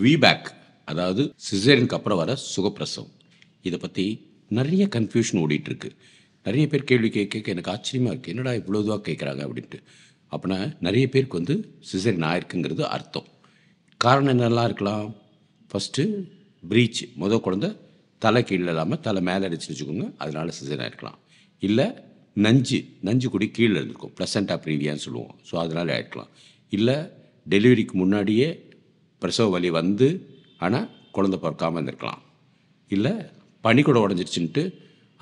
விபேக், அதாவது சிசேரியனுக்கு அப்புறம் வர சுகப்பிரசவம். இதை பற்றி நிறைய கன்ஃபியூஷன் ஓடிட்டுருக்கு. நிறைய பேர் கேள்வி கேட்க எனக்கு ஆச்சரியமாக இருக்குது, என்னடா இவ்வளோ இதுவாக கேட்குறாங்க அப்படின்ட்டு. அப்படின்னா நிறைய பேருக்கு வந்து சிசேரியன் ஆயிருக்குங்கிறது அர்த்தம். காரணம் என்னெல்லாம் இருக்கலாம்? ஃபஸ்ட்டு ப்ரீச், குழந்தை தலை கீழே இல்லாமல் தலை மேலே அடிச்சுன்னு வச்சுக்கோங்க, அதனால் சிசேரியன் ஆயிருக்கலாம். இல்லை நஞ்சு குடி கீழே இருந்திருக்கும், ப்ளசண்டா ப்ரீவியான்னு சொல்லுவோம், ஸோ அதனால் ஆயிருக்கலாம். இல்லை டெலிவரிக்கு முன்னாடியே பிரசவ வலி வந்து ஆனால் குழந்தை பிறக்காமல் இருந்திருக்கலாம். இல்லை பனிக்கூட உடஞ்சிருச்சுன்ட்டு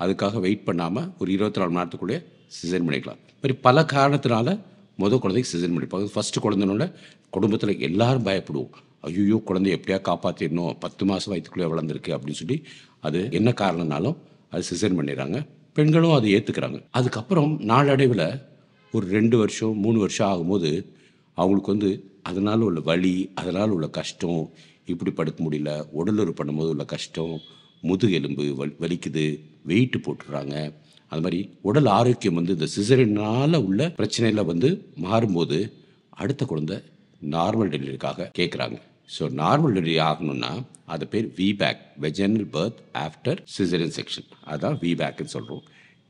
அதுக்காக வெயிட் பண்ணாமல் ஒரு 24 மணி நேரத்துக்குள்ளே சிசேரியன் பண்ணிக்கலாம். மாதிரி பல காரணத்தினால குழந்தைக்கு சிசேரியன் பண்ணிப்பாங்க. ஃபஸ்ட்டு குழந்தைனோட குடும்பத்தில் எல்லோரும் பயப்படுவோம், ஐயோ குழந்தைய எப்படியா காப்பாற்றிடணும், 10 மாதம் வயிற்றுக்குள்ளே வளர்ந்துருக்கு அப்படின்னு சொல்லி. அது என்ன காரணம்னாலும் அது சிசேரியன் பண்ணிடுறாங்க. பெண்களும் அதை ஏற்றுக்கிறாங்க. அதுக்கப்புறம் நாளடைவில் ஒரு 2 வருஷம் 3 வருஷம் ஆகும்போது அவங்களுக்கு வந்து அதனால் உள்ள வலி, அதனால் உள்ள கஷ்டம், இப்படி படுக்க முடியல, உடலுறு பண்ணும்போது உள்ள கஷ்டம், முதுகெலும்பு வலிக்குது, வெயிட்டு போட்டுடுறாங்க. அது மாதிரி உடல் ஆரோக்கியம் வந்து இந்த சிசேரியனால் உள்ள பிரச்சனையில் வந்து மாறும்போது அடுத்த குழந்தை நார்மல் டெலிவரிக்காக கேட்குறாங்க. ஸோ நார்மல் டெலிவரி ஆகணும்னா அது பேர் விபேக், vaginal birth after caesarean section. அதுதான் விபேக்குன்னு சொல்கிறோம்.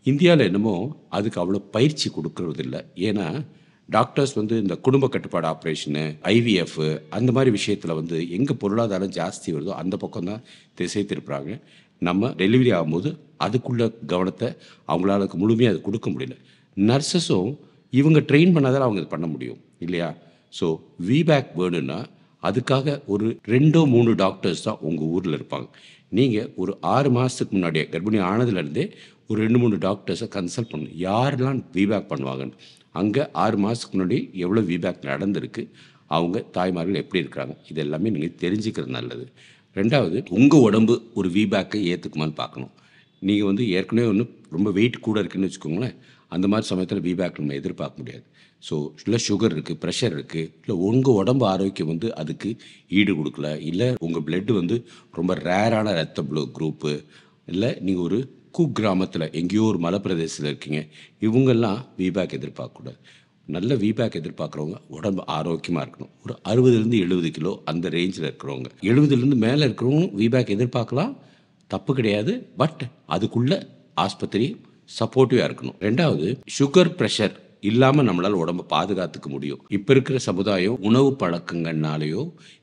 இந்தியாவில் என்னமோ அதுக்கு அவ்வளோ பயிற்சி கொடுக்கறது இல்லை. ஏன்னா டாக்டர்ஸ் வந்து இந்த குடும்ப கட்டுப்பாடு ஆப்ரேஷனு, ஐவிஎஃப் அந்த மாதிரி விஷயத்தில் வந்து எங்கே பொருளாதாரம் ஜாஸ்தி வருதோ அந்த பக்கம் தான் திசை திருப்புறாங்க. நம்ம டெலிவரி ஆகும்போது அதுக்குள்ள கவனத்தை அவங்களால முழுமையாக அது கொடுக்க முடியல. நர்சஸும் இவங்க ட்ரெயின் பண்ணாதான் அவங்க இது பண்ண முடியும் இல்லையா? ஸோ விபேக் வேணும்னா அதுக்காக ஒரு 2-3 டாக்டர்ஸ் தான் உங்கள் ஊரில் இருப்பாங்க. நீங்கள் ஒரு 6 மாதத்துக்கு முன்னாடியே கர்ப்பிணி ஆனதுலேருந்தே ஒரு 2-3 டாக்டர்ஸை கன்சல்ட் பண்ணணும், யாரெல்லாம் விபேக் பண்ணுவாங்கன்னு. அங்கே 6 மாதத்துக்கு முன்னாடி எவ்வளோ விபேக் நடந்திருக்கு, அவங்க தாய்மார்கள் எப்படி இருக்கிறாங்க, இது எல்லாமே நீங்கள் தெரிஞ்சுக்கிறது நல்லது. ரெண்டாவது, உங்கள் உடம்பு ஒரு விபேக்கை ஏற்றுக்குமான்னு பார்க்கணும். நீங்கள் வந்து ஏற்கனவே ஒன்று ரொம்ப வெயிட் கூட இருக்குதுன்னு வச்சுக்கோங்களேன், அந்த மாதிரி சமயத்தில் விபேக் நம்ம எதிர்பார்க்க முடியாது. ஸோ இல்லை சுகர் இருக்குது, ப்ரெஷர் இருக்குது, இல்லை உங்கள் உடம்பு ஆரோக்கியம் வந்து அதுக்கு ஈடு கொடுக்கல, இல்லை உங்கள் பிளட்டு வந்து ரொம்ப ரேரான ரத்த குரூப்பு, இல்லை நீங்கள் ஒரு கிராமத்தில் எங்கேயோ ஒரு மலைப்பிரதேசத்தில் இருக்கீங்க, இவங்கெல்லாம் விபேக் எதிர்பார்க்கக்கூடாது. நல்ல விபேக் எதிர்பார்க்குறவங்க உடம்பு ஆரோக்கியமாக இருக்கணும். ஒரு 60-70 கிலோ அந்த ரேஞ்சில் இருக்கிறவங்க, 70 மேலே இருக்கிறவங்க விபேக் எதிர்பார்க்கலாம், தப்பு கிடையாது. பட் அதுக்குள்ளே ஆஸ்பத்திரி சப்போர்ட்டிவாக இருக்கணும். ரெண்டாவது, சுகர் ப்ரெஷர் இல்லாமல் நம்மளால் உடம்பை பாதுகாத்துக்க முடியும். இப்போ இருக்கிற சமுதாயம் உணவு பழக்கங்கள்னாலேயோ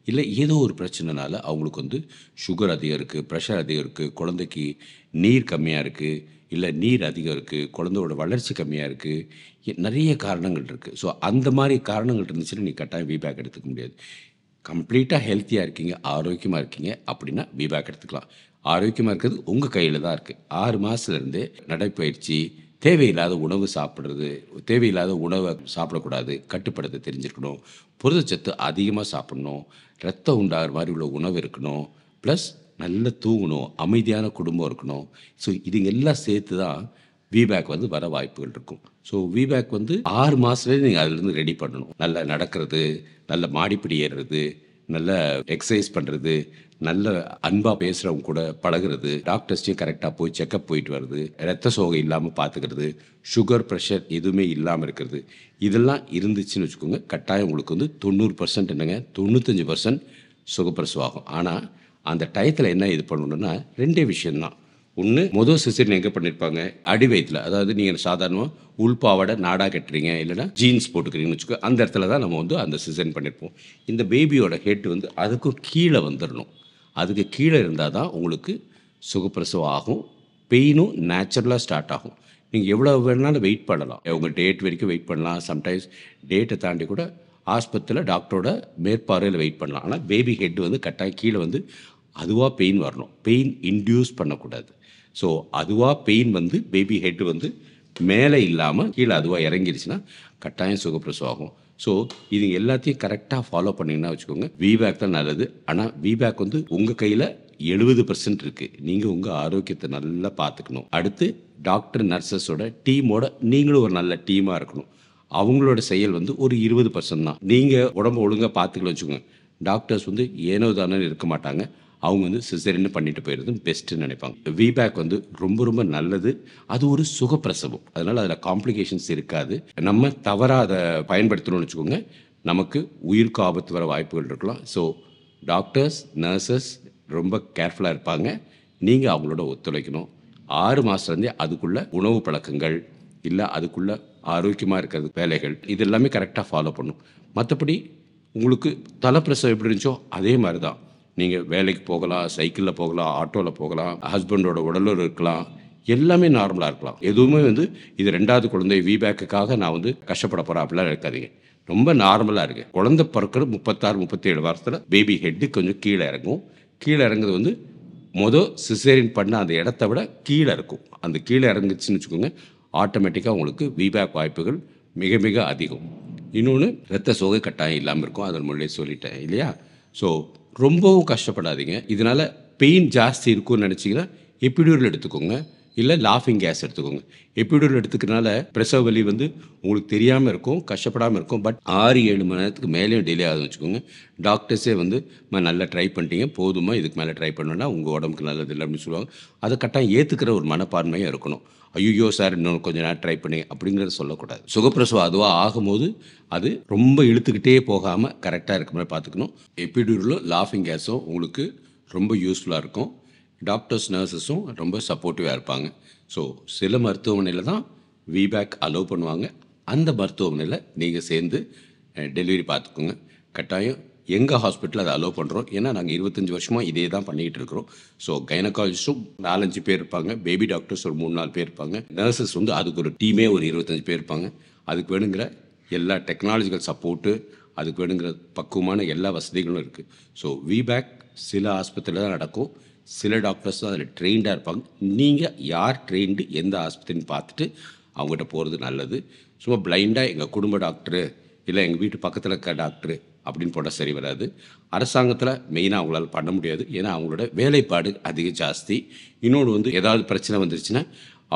இல்லை ஏதோ ஒரு பிரச்சனைனால அவங்களுக்கு வந்து சுகர் அதிகம் இருக்குது, ப்ரெஷர் அதிகம் இருக்குது, குழந்தைக்கு நீர் கம்மியாக இருக்குது, இல்லை நீர் அதிகம் இருக்குது, குழந்தையோட வளர்ச்சி கம்மியாக இருக்குது, நிறைய காரணங்கள் இருக்குது. ஸோ அந்த மாதிரி காரணங்கள் இருந்துச்சுன்னா நீ கட்டாயம் விபேக் எடுத்துக்க முடியாது. கம்ப்ளீட்டாக ஹெல்த்தியாக இருக்கீங்க, ஆரோக்கியமாக இருக்கீங்க அப்படின்னா விபேக் எடுத்துக்கலாம். ஆரோக்கியமாக இருக்கிறது உங்கள் கையில் தான் இருக்குது. 6 மாதத்துலேருந்தே நடைப்பயிற்சி, தேவையில்லாத உணவு சாப்பிட்றது, தேவையில்லாத உணவை சாப்பிடக்கூடாது, கட்டுப்படுத்த தெரிஞ்சிருக்கணும், புரதச்சத்து அதிகமாக சாப்பிட்ணும், ரத்தம் உண்டாகிற மாதிரி உள்ள உணவு இருக்கணும், ப்ளஸ் நல்லா தூங்கணும், அமைதியான குடும்பம் இருக்கணும். ஸோ இது எல்லாம் சேர்த்து தான் விபேக் வந்து வர வாய்ப்புகள் இருக்கும். ஸோ விபேக் வந்து 6 மாதத்துலேயே நீங்கள் அதிலேருந்து ரெடி பண்ணணும். நல்லா நடக்கிறது, நல்ல மாடிப்படி ஏறுறது, நல்ல எக்ஸசைஸ் பண்ணுறது, நல்ல அன்பாக பேசுகிறவங்க கூட பழகிறது, டாக்டர்ஸ்டையும் கரெக்டாக போய் செக்கப் போயிட்டு வருது, ரத்த சோகை இல்லாமல் பார்த்துக்கிறது, சுகர் ப்ரெஷர் எதுவுமே இல்லாமல் இருக்கிறது, இதெல்லாம் இருந்துச்சுன்னு வச்சுக்கோங்க, கட்டாயம் உங்களுக்கு வந்து 90% என்னங்க 95% சுகப்பிரசவம் ஆகும். ஆனால் அந்த டயத்தில் என்ன இது பண்ணணுன்னா 2 விஷயம்தான். ஒன்று, சிசேரியன் எங்கே பண்ணியிருப்பாங்க? அடி வயிற்றில். அதாவது நீங்கள் சாதாரணமாக உள்பாவாடை நாடாக கட்டுறீங்க, இல்லைனா ஜீன்ஸ் போட்டுக்கிறீங்கன்னு வச்சுக்கோ, அந்த இடத்துல தான் நம்ம வந்து அந்த சிசேரியன் பண்ணியிருப்போம். இந்த பேபியோட ஹெட் வந்து அதுக்கும் கீழே வந்துடணும். அதுக்கு கீழே இருந்தால் தான் உங்களுக்கு சுகப்பிரசவம் ஆகும். பெயினும் நேச்சுரலாக ஸ்டார்ட் ஆகும். நீங்கள் எவ்வளோ வேணாலும் வெயிட் பண்ணலாம், உங்கள் டேட் வரைக்கும் வெயிட் பண்ணலாம். சம்டைம்ஸ் டேட்டை தாண்டி கூட ஆஸ்பத்திரியில் டாக்டரோட மேற்பார்வையில் வெயிட் பண்ணலாம். ஆனால் பேபி ஹெட் வந்து கட்டாயம் கீழே வந்து அதுவாக பெயின் வரணும், பெயின் இன்டியூஸ் பண்ணக்கூடாது. ஸோ அதுவாக பெயின் வந்து பேபி ஹெட் வந்து மேலே இல்லாமல் கீழே அதுவாக இறங்கிருச்சுன்னா கட்டாயம் சுகப்பிரசவம் ஆகும். ஸோ இது எல்லாத்தையும் கரெக்டாக ஃபாலோ பண்ணிங்கன்னா வச்சுக்கோங்க, விபேக் தான் நல்லது. ஆனால் விபேக் வந்து உங்கள் கையில் 70% இருக்குது. நீங்கள் உங்கள் ஆரோக்கியத்தை நல்லா பார்த்துக்கணும். அடுத்து டாக்டர் நர்சஸோட டீமோட நீங்களும் ஒரு நல்ல டீமாக இருக்கணும். அவங்களோட செயல் வந்து ஒரு 20% தான். நீங்கள் உடம்பு ஒழுங்காக பார்த்துக்கல வச்சுக்கோங்க, டாக்டர்ஸ் வந்து ஏனோ தானே இருக்க மாட்டாங்க, அவங்க வந்து சிசேரியன் பண்ணிட்டு போயிடுறது பெஸ்ட்டுன்னு நினைப்பாங்க. விபேக் வந்து ரொம்ப ரொம்ப நல்லது. அது ஒரு சுகப்பிரசவம், அதனால் அதில் காம்ப்ளிகேஷன்ஸ் இருக்காது. நம்ம தவறாக அதை பயன்படுத்தணும்னு வச்சுக்கோங்க, நமக்கு உயிருக்கு ஆபத்து வர வாய்ப்புகள் இருக்கலாம். ஸோ டாக்டர்ஸ், நர்சஸ் ரொம்ப கேர்ஃபுல்லாக இருப்பாங்க. நீங்கள் அவங்களோட ஒத்துழைக்கணும். 6 மாதத்துலேருந்தே அதுக்குள்ள உணவு பழக்கங்கள், இல்லை அதுக்குள்ள ஆரோக்கியமாக இருக்கிறது வேலைகள், இது எல்லாமே கரெக்டாக ஃபாலோ பண்ணும். மற்றபடி உங்களுக்கு தலைப்பிரசவம் எப்படி இருந்துச்சோ அதே மாதிரி தான். நீங்கள் வேலைக்கு போகலாம், சைக்கிளில் போகலாம், ஆட்டோவில் போகலாம், ஹஸ்பண்டோட உடலுறவு இருக்கலாம், எல்லாமே நார்மலாக இருக்கலாம். எதுவுமே இது 2வது குழந்தை வீபேக்குக்காக நான் கஷ்டப்பட போகிறேன் அப்படிலாம் இருக்காதீங்க. ரொம்ப நார்மலாக இருக்குது. குழந்தை பிறக்கிற 36, 37 வாரத்தில் பேபி ஹெட்டு கொஞ்சம் கீழே இறங்கும். கீழே இறங்குறது சிசேரியன் பண்ண அந்த இடத்த விட கீழே இருக்கும். அந்த கீழே இறங்குச்சுன்னு வச்சுக்கோங்க, ஆட்டோமேட்டிக்காக உங்களுக்கு வீபேக் வாய்ப்புகள் மிக மிக அதிகம். இன்னொன்று, இரத்த சோகை கட்டாயம் இல்லாமல் இருக்கும். அதை முன்னாடியே சொல்லிட்டேன் இல்லையா? ஸோ ரொம்பவும் கஷ்டப்படாதீங்க. இதனால் பெயின் ஜாஸ்தி இருக்கும்னு நினச்சிங்கன்னா எபிடியூரல் எடுத்துக்கோங்க, இல்லை லாஃபிங் கேஸ் எடுத்துக்கோங்க. எபிடியூரல் எடுத்துக்கிறனால பிரசவ வலி உங்களுக்கு தெரியாமல் இருக்கும், கஷ்டப்படாமல் இருக்கும். பட் 6-7 மணி நேரத்துக்கு மேலேயும் டிலே ஆகுதுன்னு வச்சுக்கோங்க. டாக்டர்ஸே நல்லா ட்ரை பண்ணிட்டீங்க, போதுமா, இதுக்கு மேலே ட்ரை பண்ணோன்னா உங்கள் உடம்புக்கு நல்லது இல்லை அப்படின்னு சொல்லுவாங்க. அதை கட்டாயம் ஏற்றுக்கிற ஒரு மனப்பான்மையாக இருக்கணும். ஐயோ சார் இன்னும் கொஞ்சம் நேரம் ட்ரை பண்ணி அப்படிங்கிறத சொல்லக்கூடாது. சுகப்பிரசவம் அதுவாக ஆகும்போது அது ரொம்ப இழுத்துக்கிட்டே போகாமல் கரெக்டாக இருக்க மாதிரி பார்த்துக்கணும். எபிடியூரலும் லாஃபிங் கேஸும் உங்களுக்கு ரொம்ப யூஸ்ஃபுல்லாக இருக்கும். டாக்டர்ஸ், நர்சஸும் ரொம்ப சப்போர்ட்டிவாக இருப்பாங்க. ஸோ சில மருத்துவமனையில் தான் வீபேக் அலோவ் பண்ணுவாங்க. அந்த மருத்துவமனையில் நீங்கள் சேர்ந்து டெலிவரி பார்த்துக்கோங்க. கட்டாயம் எங்கள் ஹாஸ்பிட்டலில் அதை அலோவ் பண்ணுறோம். ஏன்னா நாங்கள் 25 வருஷமாக இதே தான் பண்ணிகிட்டு இருக்கிறோம். ஸோ கைனகாலஜிஸ்ட்டும் 4-5 பேர் இருப்பாங்க, பேபி டாக்டர்ஸ் ஒரு 3-4 பேர் இருப்பாங்க, நர்சஸ் அதுக்கு ஒரு டீமே ஒரு 25 பேர் இருப்பாங்க. அதுக்கு வேணுங்கிற எல்லா டெக்னாலஜிக்கல் சப்போர்ட்டு, அதுக்கு வேணுங்கிற பக்குவமான எல்லா வசதிகளும் இருக்குது. ஸோ வீபேக் சில ஆஸ்பத்திரியில் தான் நடக்கும், சில டாக்டர்ஸ் தான் அதில் ட்ரெயின்டாக இருப்பாங்க. நீங்கள் யார் ட்ரெயின்டு எந்த ஆஸ்பத்திரின்னு பார்த்துட்டு அவங்ககிட்ட போகிறது நல்லது. சும்மா பிளைண்டாக எங்கள் குடும்ப டாக்டரு இல்லை எங்கள் வீட்டு பக்கத்தில் இருக்க டாக்டரு அப்படின்னு போட்டால் சரி வராது. அரசாங்கத்தில் மெயினாக அவங்களால பண்ண முடியாது. ஏன்னா அவங்களோட வேலைப்பாடு அதிக ஜாஸ்தி. இன்னொன்று ஏதாவது பிரச்சனை வந்துருச்சுன்னா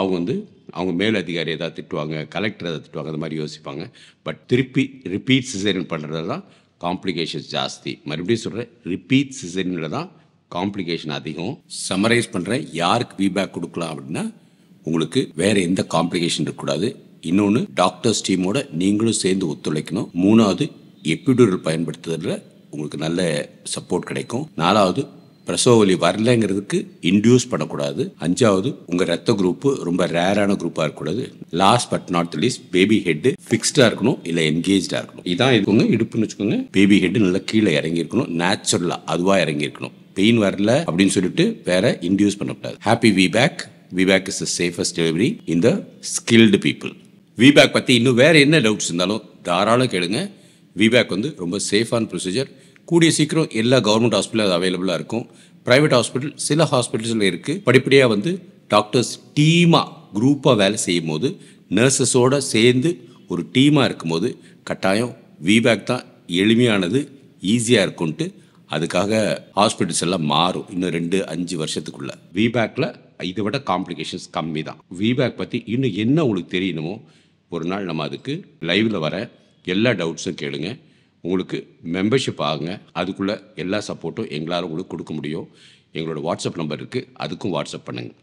அவங்க அவங்க மேல் அதிகாரி ஏதாவது திட்டுவாங்க, கலெக்டர் ஏதாவது திட்டுவாங்க, அந்த மாதிரி யோசிப்பாங்க. பட் திருப்பி ரிப்பீட் சிசேரியன் பண்ணுறது தான் காம்ப்ளிகேஷன்ஸ் ஜாஸ்தி. மறுபடியும் சொல்கிறேன், ரிப்பீட் சிசேரியனில் தான் காம்ப்ளிகேஷன் அதிகம். சம்மரைஸ் பண்ணுறேன், யாருக்கு ஃபீட்பேக் கொடுக்கலாம் அப்படின்னா, உங்களுக்கு வேறு எந்த காம்ப்ளிகேஷன் இருக்கக்கூடாது. இன்னொன்று, டாக்டர்ஸ் டீமோட நீங்களும் சேர்ந்து ஒத்துழைக்கணும். 3வது, எபிடூரல் பயன்படுத்துறதுல உங்களுக்கு நல்ல சப்போர்ட் கிடைக்கும். 4வது, பிரசவ வலி வரலைங்கிறதுக்கு இன்டியூஸ் பண்ணக்கூடாது. 5வது, உங்கள் ரத்த குரூப்பு ரொம்ப ரேரான குரூப்பாக இருக்கக்கூடாது. Last but not least, baby head ஃபிக்ஸ்டாக இருக்கணும், இல்லை என்கேஜாக இருக்கணும். இதான் இருக்குங்க இடுப்புன்னு வச்சுக்கோங்க. பேபி ஹெட் நல்லா கீழே இறங்கி இருக்கணும், நேச்சுரலாக அதுவாக இறங்கி இருக்கணும். பெயின் வரல அப்படின்னு சொல்லிட்டு வேற இன்டியூஸ் பண்ணக்கூடாது. Happy VBAC. VBAC is the safest delivery in the skilled people. VBAC பற்றி இன்னும் வேறு என்ன டவுட்ஸ் இருந்தாலும் தாராளம் கேளுங்க. வீபேக் ரொம்ப சேஃபான ப்ரொசீஜர். கூடிய சீக்கிரம் எல்லா கவர்மெண்ட் ஹாஸ்பிட்டலும் அது அவைலபிளாக இருக்கும். ப்ரைவேட் ஹாஸ்பிட்டல் சில ஹாஸ்பிட்டல்ஸில் இருக்குது. படிப்படியாக டாக்டர்ஸ் டீமாக குரூப்பாக வேலை செய்யும் போது, நர்சஸோடு சேர்ந்து ஒரு டீமாக இருக்கும்போது கட்டாயம் வீபேக் தான் எளிமையானது, ஈஸியாக இருக்கும்ன்ட்டு அதுக்காக ஹாஸ்பிட்டல்ஸ் எல்லாம் மாறும் இன்னும் 2-5 வருஷத்துக்குள்ள. வீபேக்கில் இதை விட காம்ப்ளிகேஷன்ஸ் கம்மி தான். வீபேக் பற்றி இன்னும் என்ன உங்களுக்கு தெரியணுமோ ஒரு நாள் நம்ம அதுக்கு லைவில் வர எல்லா டவுட்ஸும் கேளுங்க. உங்களுக்கு மெம்பர்ஷிப் ஆகுங்க. அதுக்குள்ளே எல்லா சப்போர்ட்டும் எங்களால் உங்களுக்கு கொடுக்க முடியும். எங்களோட வாட்ஸ்அப் நம்பர் இருக்குது, அதுக்கும் வாட்ஸ்அப் பண்ணுங்கள்.